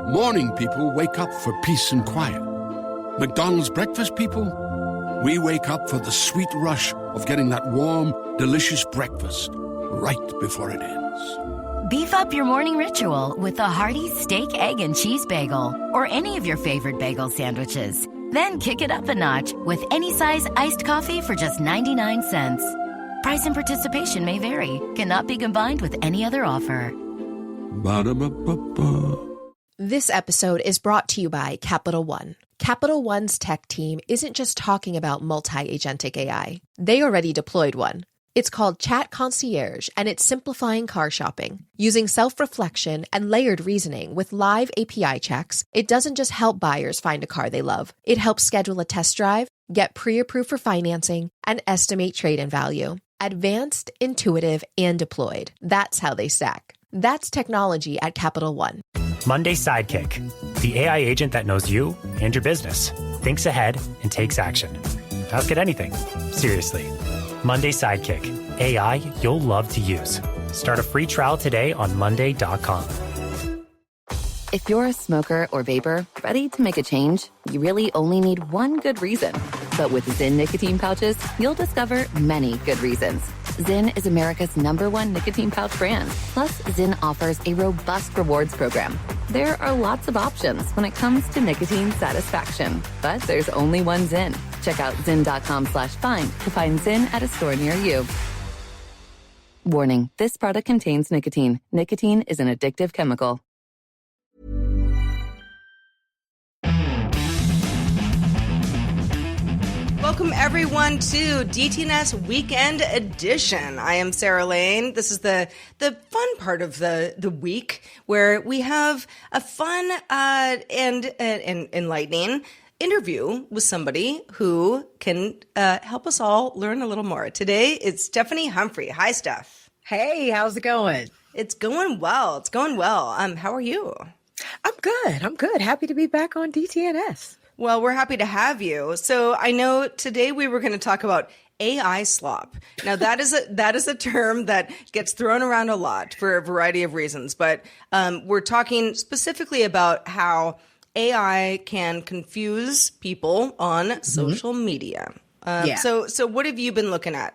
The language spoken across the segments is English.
Morning people wake up for peace and quiet. McDonald's breakfast people, we wake up for the sweet rush of getting that warm, delicious breakfast right before it ends. Beef up your morning ritual with a hearty steak, egg, and cheese bagel, or any of your favorite bagel sandwiches. Then kick it up a notch with any size iced coffee for just 99 cents. Price and participation may vary. Cannot be combined with any other offer. Ba-da-ba-ba-ba. This episode is brought to you by Capital One. Capital One's tech team isn't just talking about multi-agentic AI. They already deployed one. It's called Chat Concierge, and it's simplifying car shopping. Using self-reflection and layered reasoning with live API checks, it doesn't just help buyers find a car they love. It helps schedule a test drive, get pre-approved for financing, and estimate trade-in value. Advanced, intuitive, and deployed. That's how they stack. That's technology at Capital One. Monday Sidekick, the AI agent that knows you and your business, thinks ahead and takes action. Ask it anything. Seriously. Monday Sidekick, AI you'll love to use. Start a free trial today on monday.com. If you're a smoker or vapor ready to make a change, you really only need one good reason. But with Zyn nicotine pouches, you'll discover many good reasons. Zyn is America's #1 nicotine pouch brand. Plus, Zyn offers a robust rewards program. There are lots of options when it comes to nicotine satisfaction. But there's only one Zyn. Check out Zyn.com/find to find Zyn at a store near you. Warning, this product contains nicotine. Nicotine is an addictive chemical. Welcome, everyone, to DTNS Weekend Edition. I am Sarah Lane. This is the fun part of the week where we have a fun and enlightening interview with somebody who can help us all learn a little more. Today, it's Stephanie Humphrey. Hi, Steph. Hey, how's it going? It's going well. It's going well. How are you? I'm good. Happy to be back on DTNS. Well, we're happy to have you. So I know today we were going to talk about AI slop. Now that is a term that gets thrown around a lot for a variety of reasons, but we're talking specifically about how AI can confuse people on social media. So what have you been looking at?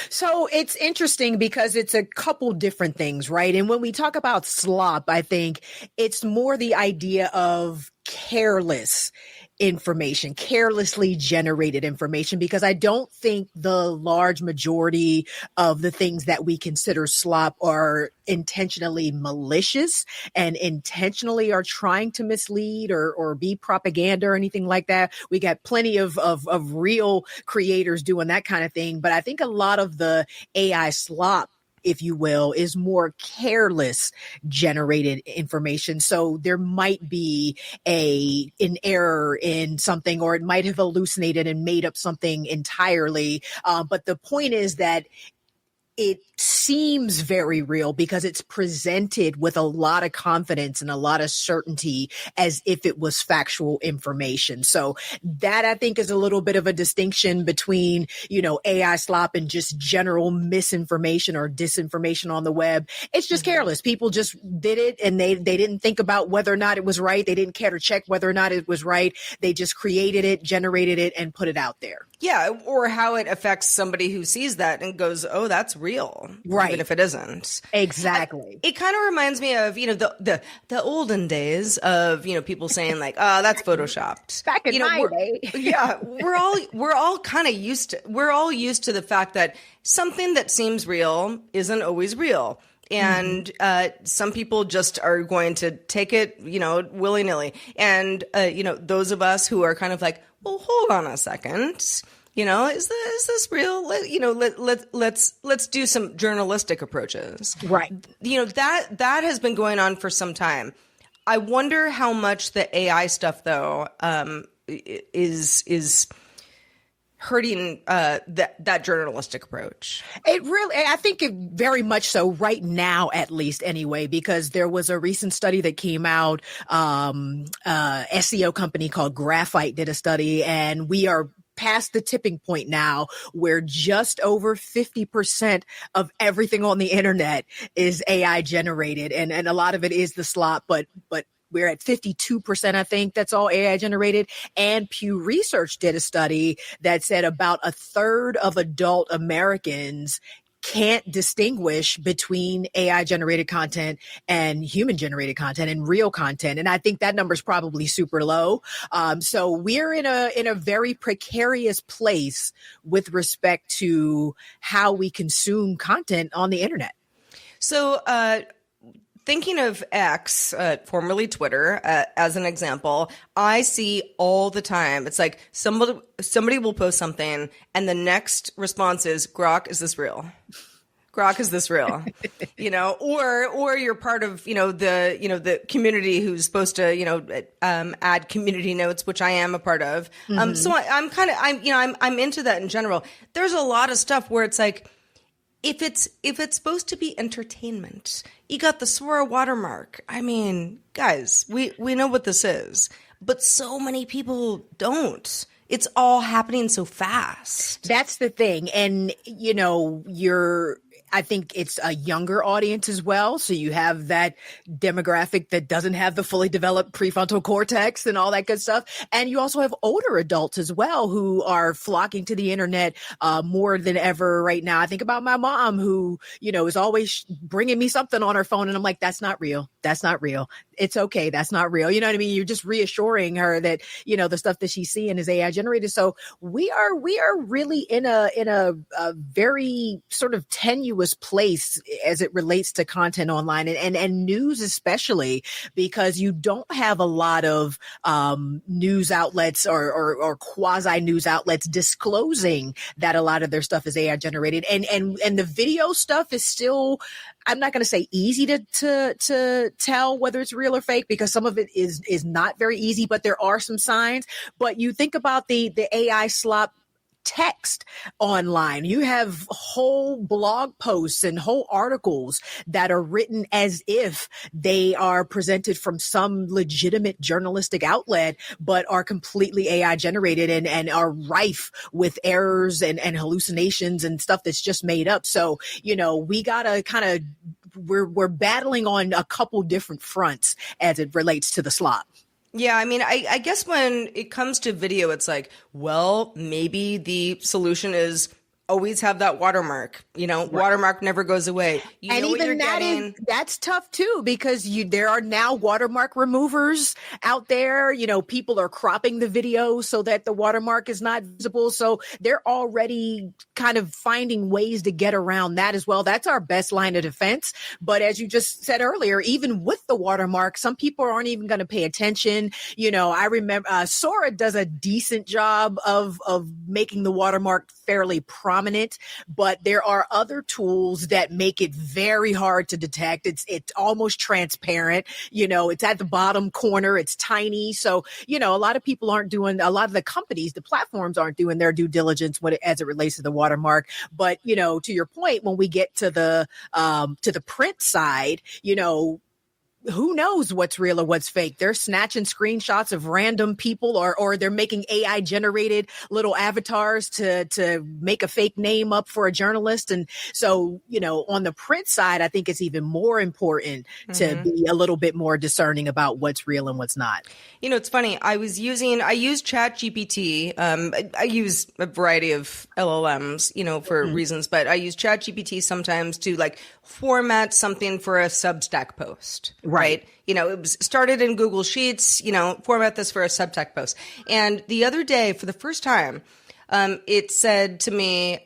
So it's interesting because it's a couple different things, right? And when we talk about slop, I think it's more the idea of careless information, carelessly generated information, because I don't think the large majority of the things that we consider slop are intentionally malicious and intentionally are trying to mislead or be propaganda or anything like that. We got plenty of real creators doing that kind of thing. But I think a lot of the AI slop, if you will, is more careless generated information. So there might be an error in something, or it might have hallucinated and made up something entirely. But the point is that it seems very real because it's presented with a lot of confidence and a lot of certainty as if it was factual information. So that, I think, is a little bit of a distinction between, AI slop and just general misinformation or disinformation on the web. It's just careless. People just did it and they didn't think about whether or not it was right. They didn't care to check whether or not it was right. They just created it, generated it, and put it out there. Yeah, or how it affects somebody who sees that and goes, "Oh, that's real," right? Even if it isn't. Exactly. It kind of reminds me of the olden days of people saying like, "Oh, that's photoshopped." Back in my day. Yeah, we're all kind of used to the fact that something that seems real isn't always real. And some people just are going to take it, willy-nilly. And, those of us who are kind of like, well, hold on a second. Is this real? Let's do some journalistic approaches. Right. That has been going on for some time. I wonder how much the AI stuff, though, is hurting that journalistic approach. I think it very much so right now, at least anyway, because there was a recent study that came out. SEO company called Graphite did a study, and we are past the tipping point now where just over 50% of everything on the internet is AI generated. And a lot of it is the slop, but we're at 52%, I think that's all AI generated. And Pew Research did a study that said about a third of adult Americans can't distinguish between AI generated content and human generated content and real content. And I think that number is probably super low. So we're in a very precarious place with respect to how we consume content on the internet. So, thinking of X, formerly Twitter, as an example, I see all the time. It's like somebody will post something, and the next response is, "Grok, is this real? Grok, is this real?" Or you're part of the community who's supposed to add community notes, which I am a part of. So I'm into that in general. There's a lot of stuff where it's like, If it's supposed to be entertainment, you got the Sora watermark. I mean, guys, we know what this is, but so many people don't. It's all happening so fast. That's the thing. And, I think it's a younger audience as well. So you have that demographic that doesn't have the fully developed prefrontal cortex and all that good stuff. And you also have older adults as well who are flocking to the internet more than ever right now. I think about my mom who, is always bringing me something on her phone. And I'm like, that's not real. That's not real. It's okay. That's not real. You know what I mean? You're just reassuring her that, the stuff that she's seeing is AI generated. So we are really in a very sort of tenuous place as it relates to content online and news, especially because you don't have a lot of news outlets or quasi news outlets disclosing that a lot of their stuff is AI generated. And the video stuff is still, I'm not going to say easy to tell whether it's real or fake, because some of it is not very easy, but there are some signs. But you think about the AI slop text online. You have whole blog posts and whole articles that are written as if they are presented from some legitimate journalistic outlet, but are completely AI generated and are rife with errors and hallucinations and stuff that's just made up. So, we gotta we're battling on a couple different fronts as it relates to the slop. Yeah, I mean, I guess when it comes to video, it's like, well, maybe the solution is always have that watermark. Right. Watermark never goes away. And even that's tough too, because there are now watermark removers out there. People are cropping the video so that the watermark is not visible. So they're already kind of finding ways to get around that as well. That's our best line of defense. But as you just said earlier, even with the watermark, some people aren't even going to pay attention. I remember Sora does a decent job of making the watermark fairly prominent, but there are other tools that make it very hard to detect. It's almost transparent. It's at the bottom corner. It's tiny. So, a lot of people a lot of the companies, the platforms aren't doing their due diligence as it relates to the watermark. But, to your point, when we get to the print side, who knows what's real or what's fake? They're snatching screenshots of random people or they're making AI generated little avatars to make a fake name up for a journalist. And so, on the print side, I think it's even more important to be a little bit more discerning about what's real and what's not. It's funny. I use ChatGPT. I use a variety of LLMs, for reasons, but I use ChatGPT sometimes to format something for a Substack post. Right. It was started in Google Sheets, format this for a Substack post. And the other day, for the first time, it said to me,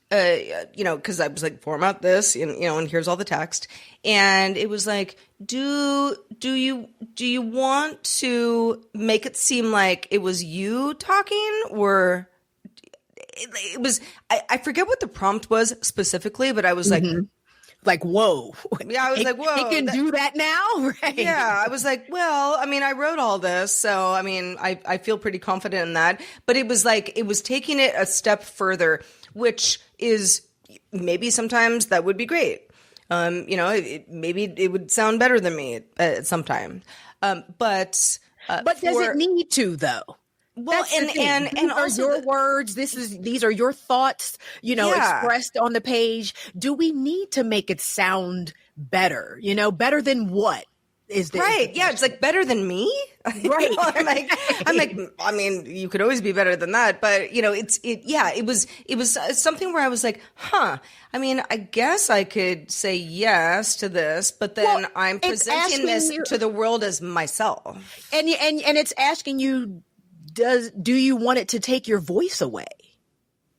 because I was like, format this, and here's all the text. And it was like, do you want to make it seem like it was you talking, or it was, I forget what the prompt was specifically, but I was like, whoa. Yeah, I was like, whoa. It can do that now? Right. Yeah, I was like, well, I mean, I wrote all this, so, I mean, I feel pretty confident in that. But it was like, it was taking it a step further, which is maybe sometimes that would be great. Maybe it would sound better than me at some time. But does it need to, though? Well, and also your words. These are your thoughts, expressed on the page. Do we need to make it sound better? Better than what? is the right. Yeah, it's like better than me. Right. You know, I'm like, I mean, you could always be better than that, but you know, it was something where I was like, huh. I mean, I guess I could say yes to this, but then I'm presenting this to the world as myself. And it's asking you, do you want it to take your voice away?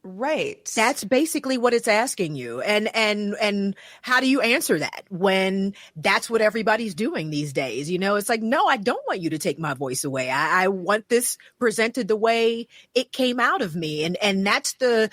Right. That's basically what it's asking you. And how do you answer that when that's what everybody's doing these days? You know, it's like, no, I don't want you to take my voice away. I want this presented the way it came out of me. And that's the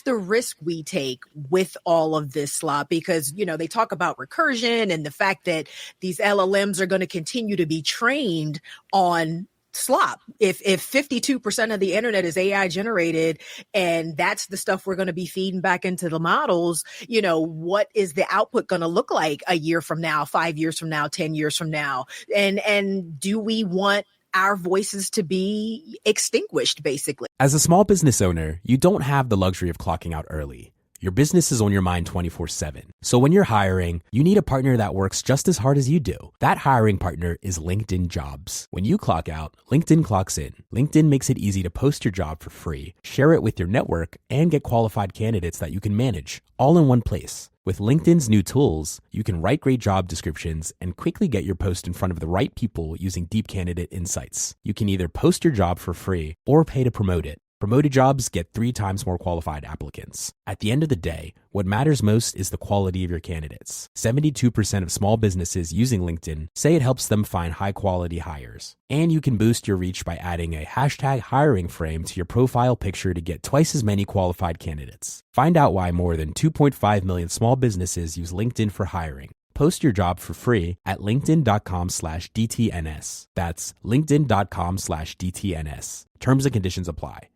risk we take with all of this, Slop, because, you know, they talk about recursion and the fact that these LLMs are going to continue to be trained on Slop. If 52% of the internet is AI generated and that's the stuff we're going to be feeding back into the models, you know, what is the output going to look like a year from now, 5 years from now, 10 years from now? And do we want our voices to be extinguished, basically? As a small business owner, you don't have the luxury of clocking out early. Your business is on your mind 24/7. So when you're hiring, you need a partner that works just as hard as you do. That hiring partner is LinkedIn Jobs. When you clock out, LinkedIn clocks in. LinkedIn makes it easy to post your job for free, share it with your network, and get qualified candidates that you can manage, all in one place. With LinkedIn's new tools, you can write great job descriptions and quickly get your post in front of the right people using deep candidate insights. You can either post your job for free or pay to promote it. Promoted jobs get 3 times more qualified applicants. At the end of the day, what matters most is the quality of your candidates. 72% of small businesses using LinkedIn say it helps them find high-quality hires. And you can boost your reach by adding a hashtag hiring frame to your profile picture to get twice as many qualified candidates. Find out why more than 2.5 million small businesses use LinkedIn for hiring. Post your job for free at linkedin.com/DTNS. That's linkedin.com/DTNS. Terms and conditions apply.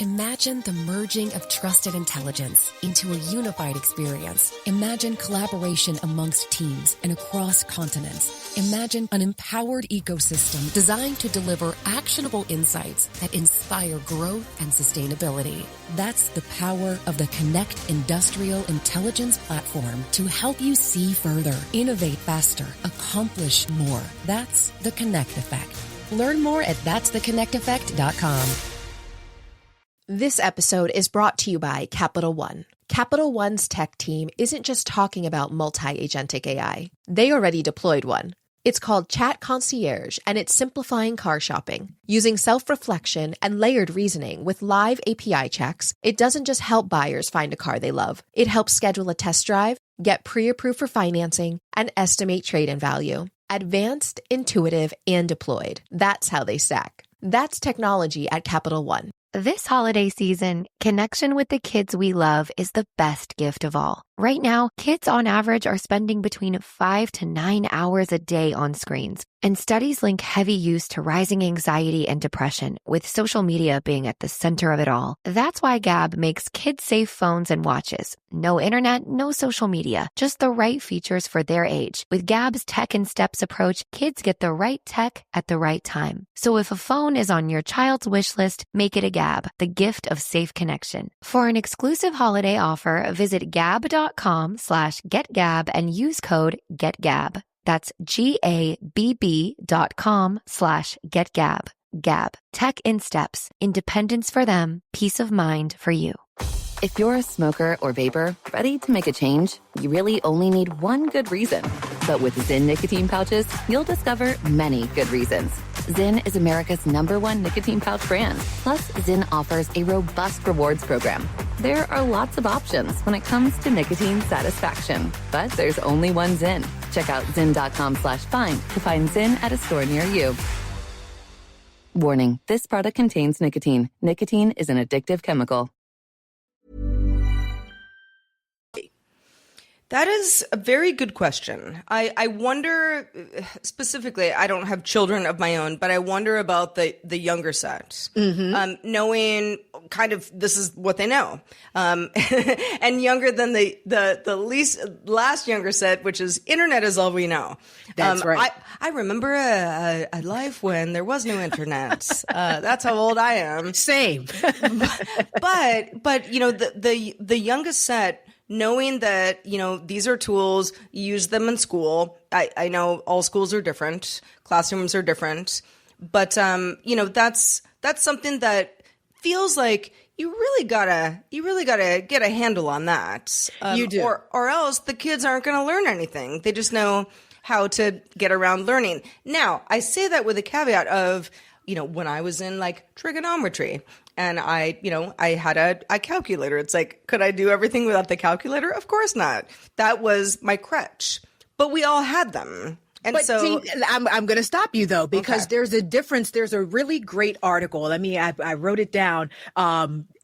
Imagine the merging of trusted intelligence into a unified experience. Imagine collaboration amongst teams and across continents. Imagine an empowered ecosystem designed to deliver actionable insights that inspire growth and sustainability. That's the power of the Connect Industrial Intelligence Platform to help you see further, innovate faster, accomplish more. That's the Connect Effect. Learn more at that'stheconnecteffect.com. This episode is brought to you by Capital One. Capital One's tech team isn't just talking about multi-agentic AI. They already deployed one. It's called Chat Concierge, and it's simplifying car shopping. Using self-reflection and layered reasoning with live API checks, it doesn't just help buyers find a car they love. It helps schedule a test drive, get pre-approved for financing, and estimate trade-in value. Advanced, intuitive, and deployed. That's how they stack. That's technology at Capital One. This holiday season, connection with the kids we love is the best gift of all. Right now, kids on average are spending between 5 to 9 hours a day on screens, and studies link heavy use to rising anxiety and depression, with social media being at the center of it all. That's why Gab makes kid-safe phones and watches. No internet, no social media, just the right features for their age. With Gab's Tech in Steps approach, kids get the right tech at the right time. So if a phone is on your child's wish list, make it a Gab, the gift of safe connection. For an exclusive holiday offer, visit gab.com/getgab and use code GETGAB. That's GABB.com/getgab. Gab. Tech in Steps. Independence for them. Peace of mind for you. If you're a smoker or vapor, ready to make a change, you really only need one good reason. But with Zyn nicotine pouches, you'll discover many good reasons. Zyn is America's #1 nicotine pouch brand. Plus, Zyn offers a robust rewards program. There are lots of options when it comes to nicotine satisfaction. But there's only one Zyn. Check out zyn.com/find to find Zyn at a store near you. Warning, this product contains nicotine. Nicotine is an addictive chemical. That is a very good question. I wonder, specifically, I don't have children of my own, but I wonder about the younger set. Knowing kind of this is what they know. And younger than the last younger set, which is internet is all we know. That's right. I remember a life when there was no internet. That's how old I am. Same. But you know, the youngest set knowing that, these are tools, you use them in school. I know all schools are different, classrooms are different, but, that's something that feels like you really gotta get a handle on that. You do. Or else the kids aren't going to learn anything. They just know how to get around learning. Now, I say that with a caveat of, when I was in like trigonometry and I had a calculator, it's like, could I do everything without the calculator? Of course not. That was my crutch, but we all had them. And but so see, I'm going to stop you though, because there's a difference. There's a really great article. I wrote it down.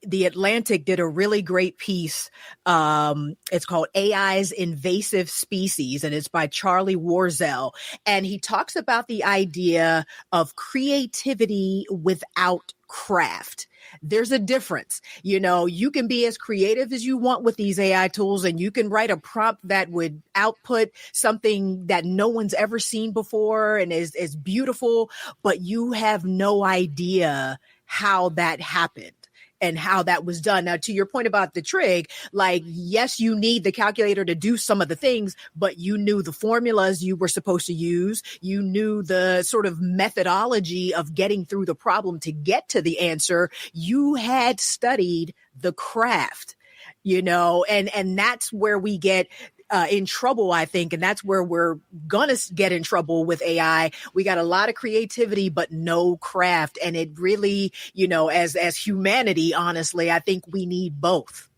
The Atlantic did a really great piece. It's called AI's Invasive Species, and it's by Charlie Warzel. And he talks about the idea of creativity without craft. There's a difference. You can be as creative as you want with these AI tools, and you can write a prompt that would output something that no one's ever seen before and is beautiful, but you have no idea how that happened and how that was done. Now, to your point about the trig, like, yes, you need the calculator to do some of the things, but you knew the formulas you were supposed to use. You knew the sort of methodology of getting through the problem to get to the answer. You had studied the craft, and that's where we get in trouble, I think. And that's where we're going to get in trouble with AI. We got a lot of creativity, but no craft. And it really, as humanity, honestly, I think we need both.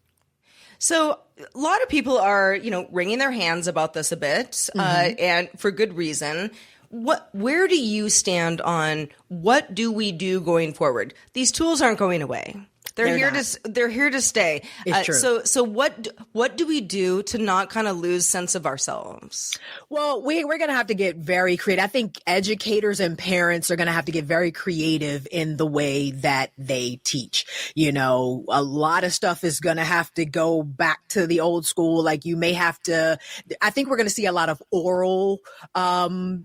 So a lot of people are, wringing their hands about this a bit, and for good reason. Where do you stand on what do we do going forward? These tools aren't going away. They're here to stay. It's true. So what do we do to not kind of lose sense of ourselves? Well, we're going to have to get very creative. I think educators and parents are going to have to get very creative in the way that they teach. A lot of stuff is going to have to go back to the old school. Like, you may have to, I think we're going to see a lot of oral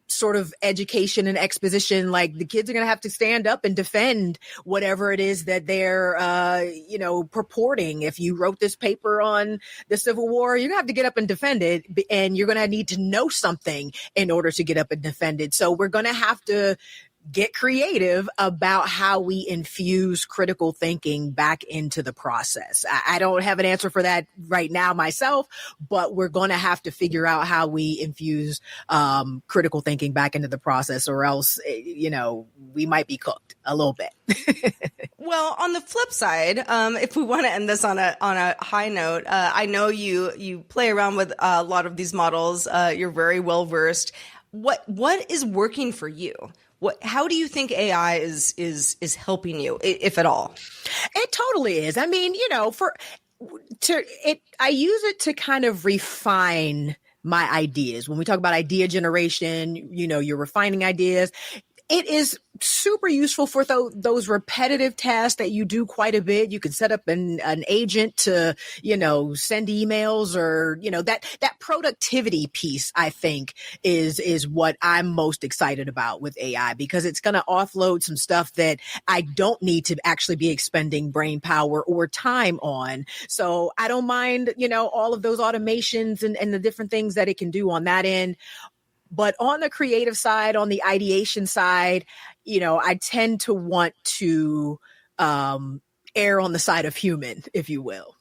sort of education and exposition. Like, the kids are going to have to stand up and defend whatever it is that they're purporting. If you wrote this paper on the Civil War, you're gonna have to get up and defend it, and you're gonna need to know something in order to get up and defend it. So we're gonna have to get creative about how we infuse critical thinking back into the process. I don't have an answer for that right now myself, but we're going to have to figure out how we infuse critical thinking back into the process, or else, we might be cooked a little bit. Well, on the flip side, if we want to end this on a high note, I know you play around with a lot of these models. You're very well versed. What is working for you? How do you think AI is helping you, if at all? It totally is. I mean, I use it to kind of refine my ideas. When we talk about idea generation, you're refining ideas. It is super useful for those repetitive tasks that you do quite a bit. You can set up an agent to, send emails, or, that productivity piece, I think, is what I'm most excited about with AI, because it's going to offload some stuff that I don't need to actually be expending brain power or time on. So I don't mind, all of those automations and the different things that it can do on that end. But on the creative side, on the ideation side, I tend to want to err on the side of human, if you will.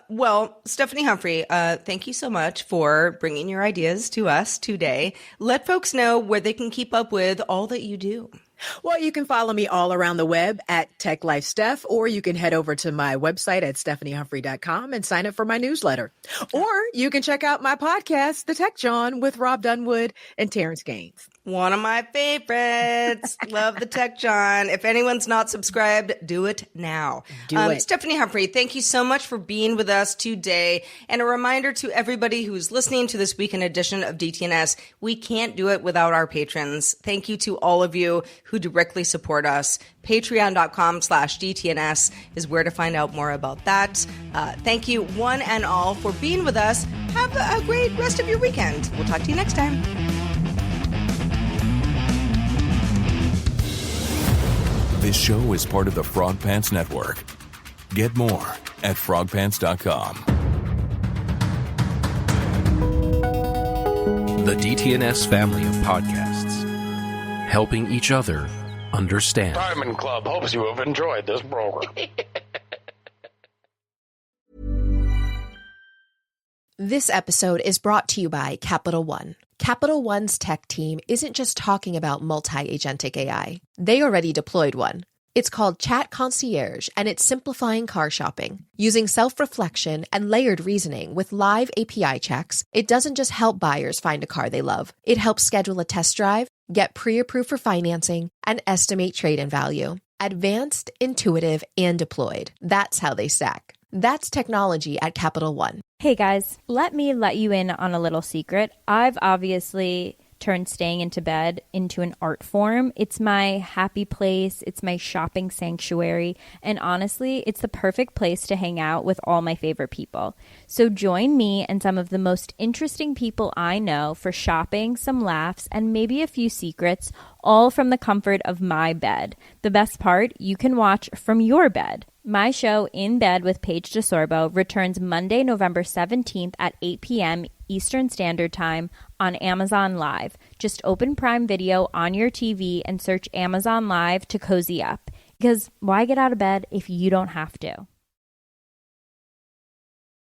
Well, Stephanie Humphrey, thank you so much for bringing your ideas to us today. Let folks know where they can keep up with all that you do. Well, you can follow me all around the web at TechLifeSteph, or you can head over to my website at stephaniehumphrey.com and sign up for my newsletter. Or you can check out my podcast, The Tech John, with Rob Dunwood and Terrence Gaines. One of my favorites. Love the Tech John. If anyone's not subscribed, do it now. Do it. Stephanie Humphrey, thank you so much for being with us today. And a reminder to everybody who's listening to this weekend edition of DTNS, we can't do it without our patrons. Thank you to all of you who directly support us. Patreon.com/DTNS is where to find out more about that. Thank you one and all for being with us. Have a great rest of your weekend. We'll talk to you next time. This show is part of the Frog Pants Network. Get more at frogpants.com. The DTNS family of podcasts, helping each other understand. Diamond Club hopes you have enjoyed this program. This episode is brought to you by Capital One. Capital One's tech team isn't just talking about multi-agentic AI. They already deployed one. It's called Chat Concierge, and it's simplifying car shopping. Using self-reflection and layered reasoning with live API checks, it doesn't just help buyers find a car they love. It helps schedule a test drive, get pre-approved for financing, and estimate trade-in value. Advanced, intuitive, and deployed. That's how they stack. That's technology at Capital One. Hey guys, let me let you in on a little secret. I've obviously turned staying into bed into an art form. It's my happy place. It's my shopping sanctuary. And honestly, it's the perfect place to hang out with all my favorite people. So join me and some of the most interesting people I know for shopping, some laughs, and maybe a few secrets, all from the comfort of my bed. The best part, you can watch from your bed. My show, In Bed with Paige DeSorbo, returns Monday, November 17th at 8 p.m. Eastern Standard Time on Amazon Live. Just open Prime Video on your TV and search Amazon Live to cozy up. Because why get out of bed if you don't have to?